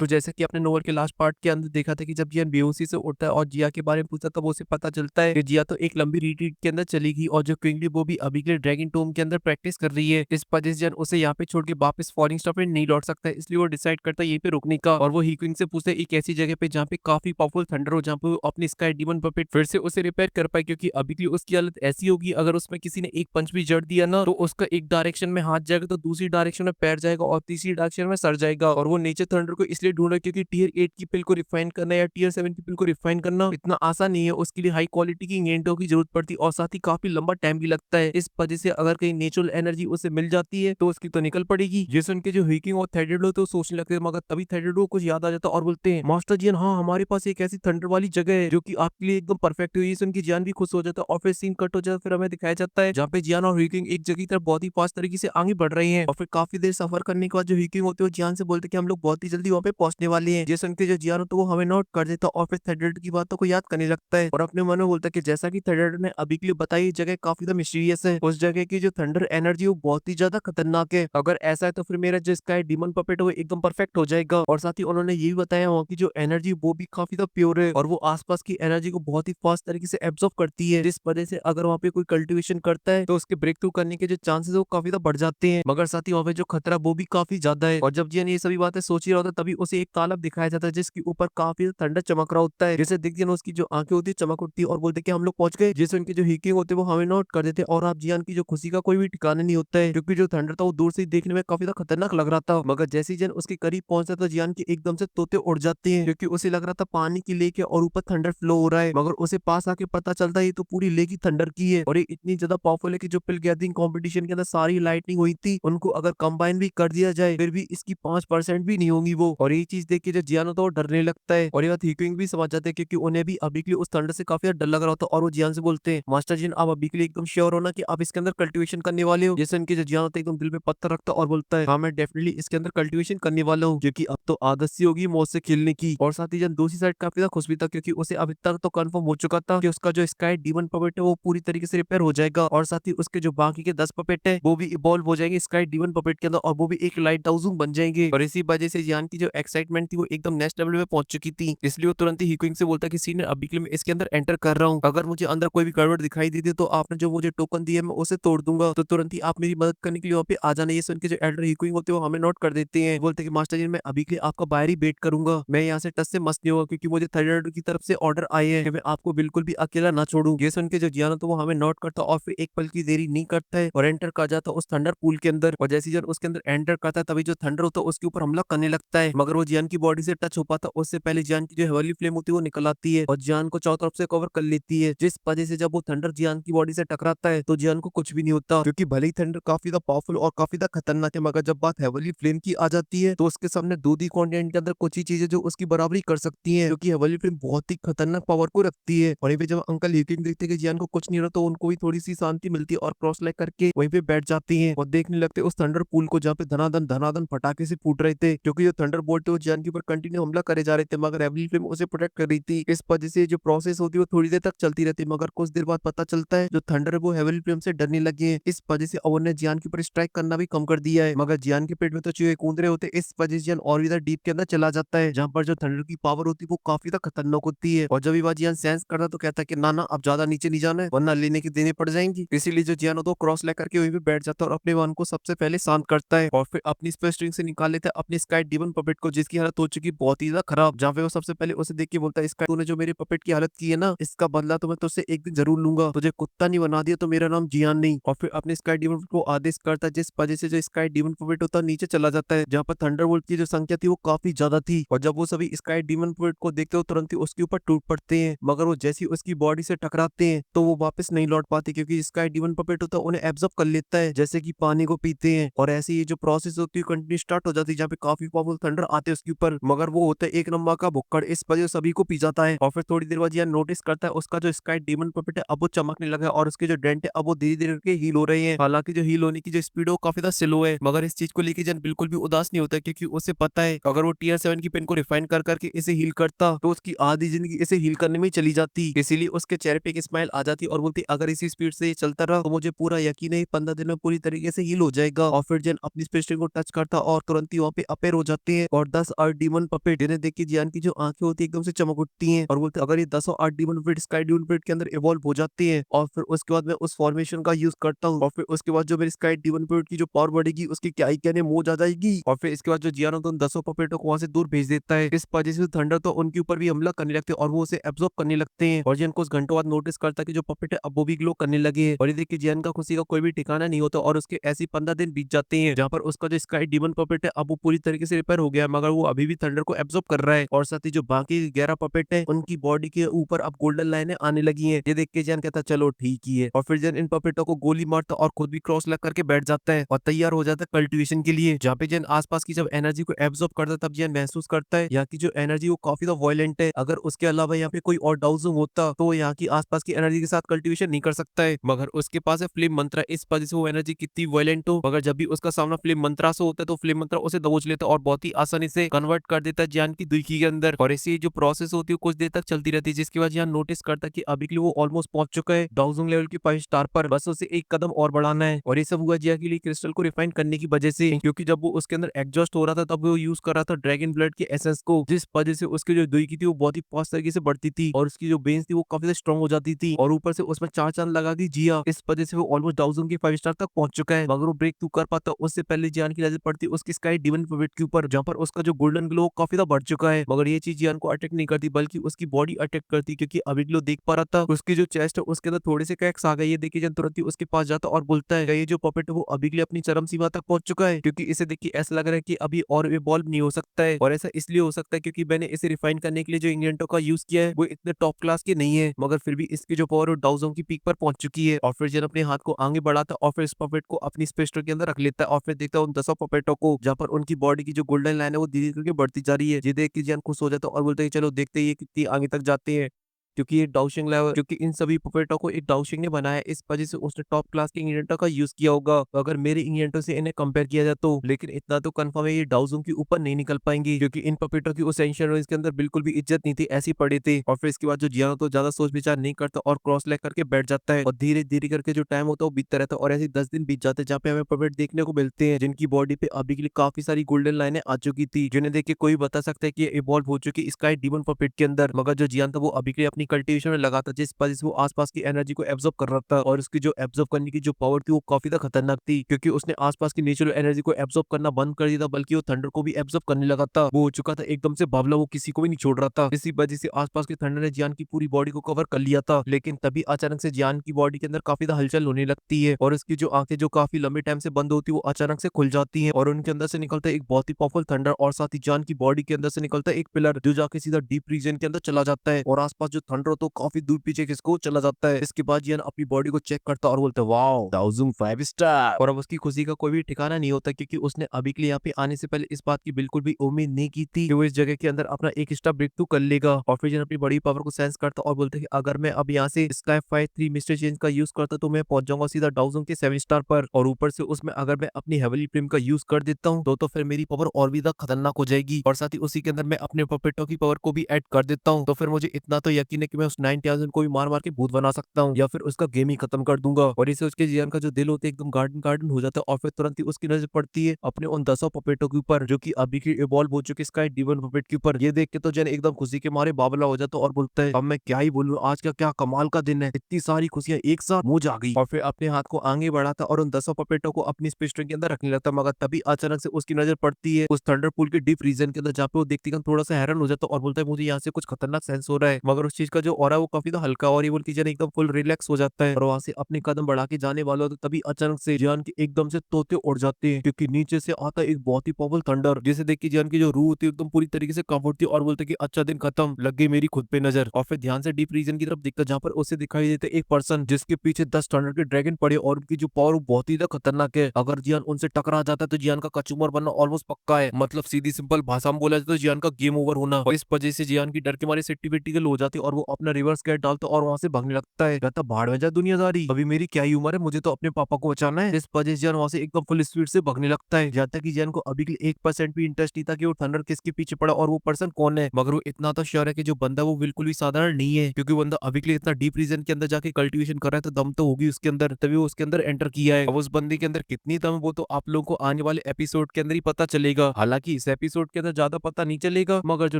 तो जैसे कि आपने नोवेल के लास्ट पार्ट के अंदर देखा था कि जब जियान बेहोशी से उठता है और जिया के बारे में पूछता है, तब उसे पता चलता है कि जिया तो एक लंबी रिट्रीट के अंदर चली गई और जो क्विंगली वो भी अभी के लिए ड्रैगन टोम के अंदर प्रैक्टिस कर रही है। इस वजह से जियान उसे यहाँ पे छोड़ के वापस फॉलिंग स्टार पे नहीं लौट सकता है, इसलिए वो डिसाइड करता है यहीं पे रुकने का और वो हीक्विंग से पूछता है एक ऐसी जगह पे जहाँ पे काफी पावरफुल थंडर हो, जहाँ पे वो अपनी स्काई डीमन पपेट फिर से उसे रिपेयर कर पाए, क्योंकि अभी के लिए उसकी हालत ऐसी होगी अगर उसमें किसी ने एक पंच भी जड़ दिया ना, तो उसका एक डायरेक्शन में हाथ जाएगा तो दूसरी डायरेक्शन में पैर जाएगा और तीसरी डायरेक्शन में सर जाएगा। और वो नेचर थंडर को इसलिए ढूंढ रहा है क्योंकि टियर 8 की पिल को रिफाइन करना या टियर 7 की पिल को रिफाइन करना इतना आसान नहीं है, उसके लिए हाई क्वालिटी की इंग्रेडिएंटों की जरूरत पड़ती है और साथ ही काफी लंबा टाइम भी लगता है। इस वजह से अगर कहीं नेचुरल एनर्जी उसे मिल जाती है तो उसकी तो निकल पड़ेगी। ये सुन के जो हीकिंग और थेडेडो तो सोचने लगते हैं, मगर तभी थेडेडो को कुछ याद आ जाता है और बोलते हैं मास्टर जियान, हाँ हमारे पास एक ऐसी थंडर वाली जगह है जो कि आपके लिए एकदम परफेक्ट है। ये सुन के जियान भी खुश हो जाता है और फिर सीन कट हो जाता है। फिर हमें दिखाया जाता है जहाँ पे जियान और हीकिंग एक जगह की तरफ बहुत ही फास्ट तरीके से आगे बढ़ रहे हैं और फिर काफी देर सफर करने के बाद जो हीकिंग होती है वो जियान से बोलते हैं कि हम लोग बहुत ही जल्दी वहाँ पे पहुंचने वाले हैं। ये सुन के जो जियान होता है वो हमें नोट कर देता है और फिर थेडेडो की बातों को याद करने लगता है और अपने मन में बोलता है कि जैसा कि थेडेडो ने अभी के लिए बताई ये जगह काफी ज्यादा मिस्टीरियस है, उस जगह की जो थंडर एनर्जी वो बहुत ही ज्यादा खतरनाक है। अगर ऐसा है तो फिर मेरा जो स्काई डीमन पपेट वो एकदम परफेक्ट हो जाएगा। और साथ ही उन्होंने ये भी बताया वहाँ की जो एनर्जी वो भी काफी ज्यादा प्योर है और वो आसपास की एनर्जी को बहुत ही फास्ट तरीके से एब्जॉर्ब करती है, जिस वजह से अगर वहाँ पे कोई कल्टीवेशन करता है तो उसके ब्रेक थ्रू करने के जो चांसेस वो काफी ज्यादा बढ़ जाते हैं। मगर साथ ही वहाँ पे जो खतरा वो भी काफी ज्यादा है। और जब जियन ये सभी बातें सोच ही रहा होता है तभी उसे एक तालाब दिखाया जाता है जिसके ऊपर काफी ठंडा चमक रहा होता है। जैसे दिख जियन उसकी जो आंखें होती है चमक उठती है और बोलते कि हम लोग पहुंच गए। जैसे उनके जो हीकिंग होते हैं वो हमें नोट कर देते हैं और आप जियान की जो खुशी का कोई भी ठिकाना नहीं होता है, क्योंकि जो थंडर था वो दूर से ही देखने में काफी ज्यादा खतरनाक लग रहा था। मगर जैसे ही जियन उसके करीब पहुंचता तो जियान की एकदम से तोते उड़ जाते हैं, क्योंकि उसे लग रहा था पानी की लेक है और ऊपर थंडर फ्लो हो रहा है। मगर उसे पास आके पता चलता है ये तो पूरी लेक ही थंडर की है और ये इतनी ज्यादा पावरफुल है कि जो पिल गैदरिंग कंपटीशन के अंदर सारी लाइटनिंग हुई थी उनको अगर कंबाइन भी कर दिया जाए फिर भी इसकी 5% भी नहीं होगी वो। और ये चीज देख के जो जियान होता है वो डरने लगता है और ये बात हीक्विंग भी समझ जाते हैं, क्योंकि उन्हें भी अभी के लिए उस थंडर से काफी ज्यादा डर लग रहा होता है। और वो जियान से बोलते हैं मास्टर जिन, आप अभी के लिए एकदम श्योर हो ना कि आप इसके अंदर कल्टीवेशन करने वाले हो? जैसे उनके जो जियान होता है एकदम दिल पे पत्थर रखता है और बोलता है हाँ मैं डेफिनेटली इसके अंदर कल्टीवेशन करने वाला हूँ, क्योंकि अब तो आदत सी होगी मौत से खेलने की। और साथ ही जन दूसरी साइड काफी ज्यादा खुश भी था, क्योंकि उसे अभी तक तो कंफर्म हो चुका था कि उसका जो स्काई डीमन पपेट है वो पूरी तरीके से रिपेयर हो जाएगा और साथ ही उसके जो बाकी के 10 पपेट है वो भी इवॉल्व हो जाएंगे स्काई डीमन पपेट के अंदर और वो भी एक लाइट हाउसिंग बन जाएंगे। और इसी वजह से जियान की जो एक्साइटमेंट थी वो एकदम नेक्स्ट लेवल में पहुंच चुकी थी, इसलिए वो तुरंत ही हीक्विंग से बोलता कि सीनियर अभी के लिए मैं इसके अंदर एंटर कर रहा हूँ, अगर मुझे अंदर कोई भी गड़बड़ दिखाई दी थी तो आपने जो मुझे टोकन दिया मैं उसे तोड़ दूंगा, तो तुरंत ही आप मेरी मदद करने के लिए वहाँ पे आ जाना। ये सुन के जो एल्डर हीक्विंग होते हैं वो हमें नोट कर देते हैं, बोलते कि मास्टर जी मैं अभी के लिए आपका बाहर ही वेट करूंगा, मैं यहाँ से टच से मस्त नहीं होगा, क्योंकि मुझे थंडर की तरफ से ऑर्डर आए हैं कि मैं आपको बिल्कुल भी अकेला ना छोड़ूं। ये सुन के जो जियान तो वो हमें नोट करता और फिर एक पल की देरी नहीं करता है और एंटर कर जाता उस थंडर पूल के अंदर। और जैसे जन उसके अंदर एंटर करता है तभी जो थंडर होता है उसके ऊपर हमला करने लगता है, मगर वो जियान की बॉडी से टच हो पाता उससे पहले जियान की जो हेवनली फ्लेम होती है वो निकल आती है और जियान को चारों तरफ से कवर कर लेती है, जिस वजह से जब वो थंडर जियान की बॉडी से टकराता है तो जियान को कुछ भी नहीं होता, क्योंकि भले ही थंडर काफी ज्यादा पावरफुल और काफी ज्यादा खतरनाक है, मगर जब बात हेवनली फ्लेम की आ जाती है तो उसके सामने दूधी कॉन्टिनेंट के अंदर कुछ ही चीजें जो उसकी बराबरी कर सकती है, क्योंकि हेवनली फ्लेम बहुत ही खतरनाक पावर को रखती है। और ये जब अंकल हीकिंग देखते हैं कि जियान को कुछ नहीं रहा तो उनको भी थोड़ी सी शांति मिलती है और क्रॉस लाइक करके वहीं पे बैठ जाती हैं और देखने लगते हैं उस थंडर पूल को जहाँ पे धनाधन धनाधन पटाखे से फूट रहे थे, क्योंकि जो थंडर बोल्ट थे वो जियान के ऊपर कंटिन्यू हमला करे जा रहे थे, मगर हेवनली फ्लेम उसे प्रोटेक्ट कर रही थी। इस वजह से जो प्रोसेस होती है वो थोड़ी देर तक चलती रहती है, मगर कुछ देर बाद पता चलता है जो थंडर है वो हेवनली फ्लेम से डरने लगे हैं। इस वजह से अवन ने जियान के ऊपर स्ट्राइक करना भी कम कर दिया है, मगर जियान के पेट में तो चूहे कूद रहे होते हैं, इस वजह से जियान और भी ज्यादा डीप के अंदर चला जाता है, जहाँ पर जो थंडर की पावर होती है वो काफी ज्यादा खतरनाक होती है। और जब ये बात जियान सेंस करता तो कहता है कि ना ना अब ज्यादा नीचे नहीं जाना है वरना लेने की देने पड़ जाएंगी। इसीलिए जो जियान होता है क्रॉस लेकर के वहीं पे बैठ जाता है और अपने वन को सबसे पहले शांत करता है और फिर अपनी स्पेस स्ट्रिंग से निकाल लेता है अपनी स्काई डीमन पपेट को, जिसकी हालत हो चुकी बहुत ही ज्यादा खराब, जहाँ पे वो सबसे पहले उसे देख के बोलता है स्काई तूने जो मेरे पपेट की हालत की है ना इसका बदला तो मैं तुझसे एक दिन जरूर लूंगा, तुझे कुत्ता नहीं बना दिया तो मेरा नाम जियान नहीं। और फिर अपने स्काई डीमन को आदेश करता है, जिस वजह से जो स्काई डीमन पपेट होता है नीचे चला जाता है, जहाँ पर थंडरबोल्ट की जो संख्या थी वो काफी ज्यादा थी और जब वो सभी स्काई डीमन पपेट को देखते हो तुरंत ही उसके ऊपर टूट पड़ते हैं, मगर वो जैसी उसकी बॉडी से टकराते हैं तो वो वापस नहीं लौट पाते, क्योंकि स्काई डीमन पपेट होता है उन्हें एब्जॉर्ब कर लेता है जैसे कि पानी को पीते हैं। और ऐसे ये जो प्रोसेस होती है कंटिन्यू स्टार्ट हो जाती है, जहाँ पे काफी पावरफुल थंडर आते हैं उसके ऊपर, मगर वो होता है एक नंबर का भुक्कड़, इस वजह से सभी को पी जाता है। और फिर थोड़ी देर बाद यह नोटिस करता है उसका जो स्काई डीमन पपेट है अब वो चमकने लगा है और उसके जो डेंट है अब वो धीरे धीरे करके हील हो रहे हैं। हालांकि जो हील होने की जो स्पीड है वो काफी ज्यादा स्लो है, मगर इस चीज को लेकर जन बिल्कुल भी उदास नहीं होता, क्योंकि उसे पता है अगर वो टीयर 7 की पेन को रिफाइन कर करके इसे हील करता तो उसकी आधी जिंदगी इसे हील करने में ही चली जाती। इसीलिए उसके चेहरे पे एक स्माइल आ जाती और बोलती अगर इसी स्पीड से ये चलता रहा तो मुझे पूरा यकीन है 15 दिन में पूरी तरीके से हील हो जाएगा। और फिर जन अपनी स्पेस को टच करता और तुरंत ही वहाँ पे अपेयर हो जाते हैं और 10 और डीमन पपेट, जिन्हें देख के जियान की जो आंखें होती है एकदम से चमक उठती हैं और बोलते हैं अगर ये 10 और 8 demon puppet sky demon puppet के अंदर इवॉल्व हो जाती है और फिर उसके बाद मैं उस फॉर्मेशन का यूज करता हूँ और फिर उसके बाद जो मेरी स्काई डीमन पपेट की जो पावर बढ़ेगी उसकी क्या ही कहने मौज आ जाएगी। और फिर इसके बाद जो जियान होता है उन 10 पपेटों को वहां से दूर भेज देता है। इस वजह से थंडर तो उनके ऊपर भी हमला करने लगते हैं और वो उसे एब्जॉर्ब करने लगते हैं और जियान को कुछ घंटों बाद नोटिस करता है कि जो पपेट है अब वो भी ग्लो करने लगे हैं। और ये देख के जियान का खुशी का कोई भी ठिकाना नहीं होता और उसके ऐसे 15 दिन बीत जाते हैं जहाँ पर उसका जो स्काई डीमन पपेट है अब वो पूरी तरीके से रिपेयर हो गया है, मगर वो अभी भी थंडर को एब्जॉर्ब कर रहा है और साथ ही जो बाकी 11 पपेट है उनकी बॉडी के ऊपर अब गोल्डन लाइनें आने लगी हैं। ये देख के जियान कहता है चलो ठीक ही है और फिर जियान इन पपेटों को गोली मारता और खुद भी क्रॉस लग करके बैठ जाता है और तैयार हो जाता है कल्टीवेशन के लिए। जहाँ पे जियान आसपास की जब एनर्जी को एब्जॉर्ब करता है तब जियान महसूस करता है यहाँ की जो एनर्जी वो काफी ज्यादा वायलेंट है। अगर उसके अलावा यहाँ पे कोई और डाउजिंग होता तो यहाँ की आसपास की एनर्जी के साथ कल्टीवेशन नहीं कर सकता है, मगर उसके पास है फ्लेम मंत्रा। इस वजह से वो एनर्जी कितनी वायलेंट हो मगर जब भी उसका सामना फ्लेम मंत्रा से होता है तो फ्लेम मंत्रा उसे दबोच लेता है और बहुत ही आसानी से कन्वर्ट कर देता है जियान की दुखी के अंदर। और ऐसी जो प्रोसेस होती है कुछ देर तक चलती रहती है जिसके बाद जियान नोटिस करता है कि अभी के लिए वो ऑलमोस्ट पहुंच चुका है डाउजिंग लेवल की 5 स्टार पर, बस उसे एक कदम और बढ़ाना है। और ये सब हुआ जिया के लिए क्रिस्टल को रिफाइन करने की वजह से, क्योंकि जब वो उसके अंदर एग्जॉस्ट हो रहा था तब वो यूज कर रहा था ड्रैगन ब्लड के एसेंस को, जिस वजह से उसकी जो दुई की थी वो बहुत ही फास्ट तरीके से बढ़ती थी और उसकी जो बेन्स थी वो काफी ज्यादा स्ट्रॉन्ग हो जाती थी और ऊपर से उसमें 4 चांद लगा दी जिया। इस वजह से वो ऑलमोस्ट डाउजिंग के 5 स्टार तक पहुंच चुका है, मगर वो ब्रेक थ्रू कर पाता उससे पहले जियान की नजर पड़ती उसकी स्काई डिमन पपेट के ऊपर जहाँ पर उसका जो गोल्डन ग्लो काफी ज्यादा बढ़ चुका है। मगर ये चीज जियान को अटैक नहीं करती बल्कि उसकी बॉडी अटैक करती, क्योंकि अभी ग्लो देख पा रहा था उसकी जो चेस्ट है उसके अंदर थोड़े से क्रैक्स आ गए। ये देखिए जन तुरंत ही उसके पास जाता और बोलता है ये जो पपेट है वो अभी के लिए अपनी चरम सीमा तक पहुंच चुका है, क्योंकि इसे देखिए ऐसा लग रहा है कि अभी और इवॉल्व नहीं हो सकता है। और ऐसा इसलिए हो सकता है क्योंकि मैंने इसे रिफाइन करने के लिए जो इंग्रेडिएंटों का यूज किया है वो इतने टॉप क्लास के नहीं है, मगर फिर भी इसकी जो पावर डाउजों की पीक पर पहुंच चुकी है। और फिर जन अपने हाथ को आगे बढ़ाता और फिर इस पपेट को अपनी स्पेस्टर के अंदर रख लेता है और फिर देखता है उन 10 पपेटों को जहाँ पर उनकी बॉडी की जो गोल्डन लाइन है वो धीरे करके बढ़ती जा रही है। ये देख के जन खुश हो जाता है और बोलते हैं चलो देखते हैं ये कितनी आगे तक जाते हैं, क्योंकि ये डाउशिंग लेवल, क्योंकि इन सभी पपेटों को एक डाउशिंग ने बनाया है, इस वजह से उसने टॉप क्लास के इंग्रेडिएंटों का यूज किया होगा। तो अगर मेरे इंग्रेडिएंटों से इन्हें कंपेयर किया जाए तो, लेकिन इतना तो कंफर्म है ये डाउजिंग के ऊपर नहीं निकल पाएंगी, क्योंकि इन पपेटों की उस एंशिएंट रेस के अंदर बिल्कुल भी इज्जत नहीं थी, ऐसी पड़ी थी। और फिर इसके बाद जो जियानो तो ज्यादा सोच विचार नहीं करता और क्रॉस लेग करके बैठ जाता है और धीरे धीरे करके जो टाइम होता है वो बीतता रहता है और ऐसे 10 दिन बीत जाते हैं जहाँ पे हमें पपेट देखने को मिलते हैं जिनकी बॉडी पे अभी के लिए काफी सारी गोल्डन लाइनें आ चुकी थी, जिन्हें देख के कोई बता सकता है कि ये इवॉल्व हो चुकी स्काई डीमन पपेट के अंदर। मगर जो जियान था वो अभी के लिए अपनी कल्टीवेशन में लगा था, जिस वजह से वो आसपास की एनर्जी को एब्जॉर्ब कर रहा था और उसकी जो एब्जॉर्ब करने की जो पावर थी वो काफी ज्यादा खतरनाक थी, क्योंकि उसने आसपास की नेचुरल एनर्जी को एब्जॉर्ब करना बंद कर दिया था बल्कि वो थंडर को भी एब्जॉर्ब करने लगा था। वो हो चुका था एकदम से बावला, वो किसी को भी नहीं छोड़ रहा था। इसी वजह से आसपास के थंडर ने जियान की पूरी बॉडी को कवर कर लिया था, लेकिन तभी अचानक से जियान की बॉडी के अंदर काफी ज्यादा हलचल होने लगती है और उसकी जो आंखें जो काफी लंबे टाइम से बंद होती है वो अचानक से खुल जाती है और उनके अंदर से निकलता है एक बहुत ही पावरफुल थंडर और साथ ही जियान की बॉडी के अंदर से निकलता है एक पिलर जो जाके सीधा डीप रीजन के अंदर चला जाता है और आसपास जो थंडर तो काफी दूर पीछे किसको चला जाता है। इसके बाद जियान अपनी बॉडी को चेक करता और बोलता है वाओ डाउजिंग 5 स्टार। और अब उसकी खुशी का कोई भी ठिकाना नहीं होता, क्योंकि उसने अभी के लिए यहाँ पे आने से पहले इस बात की बिल्कुल भी उम्मीद नहीं की थी कि वो इस जगह के अंदर अपना एक स्टार ब्रेक थ्रू कर लेगा। और फिर जियान अपनी बड़ी पावर को सेंस करता और बोलता है कि अगर मैं अब यहाँ से स्काई 5-3 मिस्टर चेंज का यूज करता तो मैं पहुंच जाऊंगा सीधा डाउजिंग के 7 स्टार पर, और ऊपर से उसमें अगर मैं अपनी हेवनली प्रिम का यूज कर देता हूँ तो फिर मेरी पावर और भी ज्यादा खतरनाक हो जाएगी और साथ ही उसी के अंदर मैं अपने पपेटों की पावर को भी ऐड कर देता हूँ, तो फिर मुझे इतना तो यकीन है कि मैं उस 9000 को भी मार मार के भूत बना सकता हूँ या फिर उसका गेम ही खत्म कर दूंगा। और इसे उसके जियान का जो दिल होता है एकदम गार्डन गार्डन हो जाता है और फिर तुरंत ही उसकी नजर पड़ती है अपने उन 10 पपेटों के ऊपर जो कि अभी की इवॉल्व हो चुके स्काई डीमन पपेट के ऊपर। ये देख के तो जन एकदम खुशी के मारे बावला हो जाता और बोलता है अब मैं क्या ही बोलूं, आज का क्या कमाल का दिन है, इतनी सारी खुशियां एक साथ मुझ आ गई। और फिर अपने हाथ को आगे बढ़ाता और उन 10 पपेटों को अपनी स्पेस्टर के अंदर रखने लगता, मगर तभी अचानक से उसकी नजर पड़ती है उस थंडर पूल के डीप रीजन के अंदर जहाँ पे वो देखती है थोड़ा सा हैरान हो जाता और बोलता है मुझे यहाँ से कुछ खतरनाक सेंस हो रहा है, मगर उस चीज का जो ऑरा है वो काफी हल्का और ये बोल के जन एकदम फुल रिलैक्स हो जाता है और वहां से अपने कदम बढ़ा के जाने वाला तो तभी अचानक से जियान के एकदम से तोते उड़ जाते हैं, क्योंकि नीचे से आता है एक बहुत ही पावरफुल थंडर जिसे देख के जियान की जो रूह होती है एकदम पूरी तरीके से कांप उठती है और बोलते कि अच्छा दिन खत्म, लग गई मेरी खुद पे नजर। और फिर ध्यान से डीप रीजन की तरफ देखता जहाँ पर उसे दिखाई देते एक पर्सन जिसके पीछे 10 थंडर के ड्रैगन पड़े और उनकी जो पावर बहुत ही ज्यादा खतरनाक है। अगर जियान उनसे टकरा जाता है तो जियान का कचूमर बनना ऑलमोस्ट पक्का है, मतलब सीधी सिंपल भाषा में बोला जाए तो जियान का गेम ओवर होना। और इस वजह से जियान की डर के मारे सिट्टी बिट्टी के लो जाती और वो वो अपना रिवर्स गेट डालता है और वहाँ से भागने लगता है। कहता भाड़ में जा दुनियादारी, अभी मेरी क्या ही उम्र है, मुझे तो अपने पापा को बचाना है। इस वजह से जियान वहाँ से एकदम फुल स्पीड से भागने लगता है। जहाँ तक कि जियान को अभी के लिए 1% भी इंटरेस्ट नहीं था कि वो थंडर किसके पीछे पड़ा और वो पर्सन कौन है। मगर वो इतना तो श्योर है कि जो बंदा वो बिल्कुल भी साधारण नहीं है, क्योंकि वो बंदा अभी के लिए इतना डीप रीजन के अंदर जाके कल्टीवेशन कर रहा है, तो दम तो होगी उसके अंदर, तभी वो उसके अंदर एंटर किया है। अब उस बंदे के अंदर कितनी दम है वो तो आप लोगों को आने वाले एपिसोड के अंदर ही पता चलेगा। हालांकि इस एपिसोड के अंदर ज्यादा पता नहीं चलेगा, मगर जो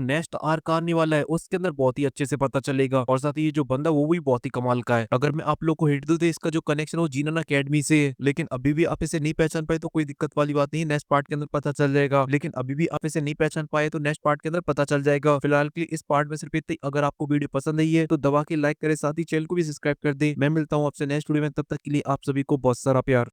नेक्स्ट आर्क आने वाला है उसके अंदर बहुत ही अच्छे से पता चलेगा। और साथ ही ये जो बंदा वो भी बहुत ही कमाल का है। अगर मैं आप लोग को हिट दूं तो इसका जो कनेक्शन है वो जीनन अकेडमी से है, लेकिन अभी भी आप इसे नहीं पहचान पाए तो कोई दिक्कत वाली बात नहीं है, नेक्स्ट पार्ट के अंदर पता चल जाएगा। लेकिन अभी भी आप इसे नहीं पहचान पाए तो नेक्स्ट पार्ट के अंदर पता चल जाएगा। फिलहाल के लिए इस पार्ट में सिर्फ इतना ही। अगर आपको वीडियो पसंद आई है तो दबा के लाइक करें, साथ ही चैनल को भी सब्सक्राइब कर दे। मैं मिलता हूँ आपसे नेक्स्ट वीडियो में, तब तक के लिए आप सभी को बहुत सारा प्यार।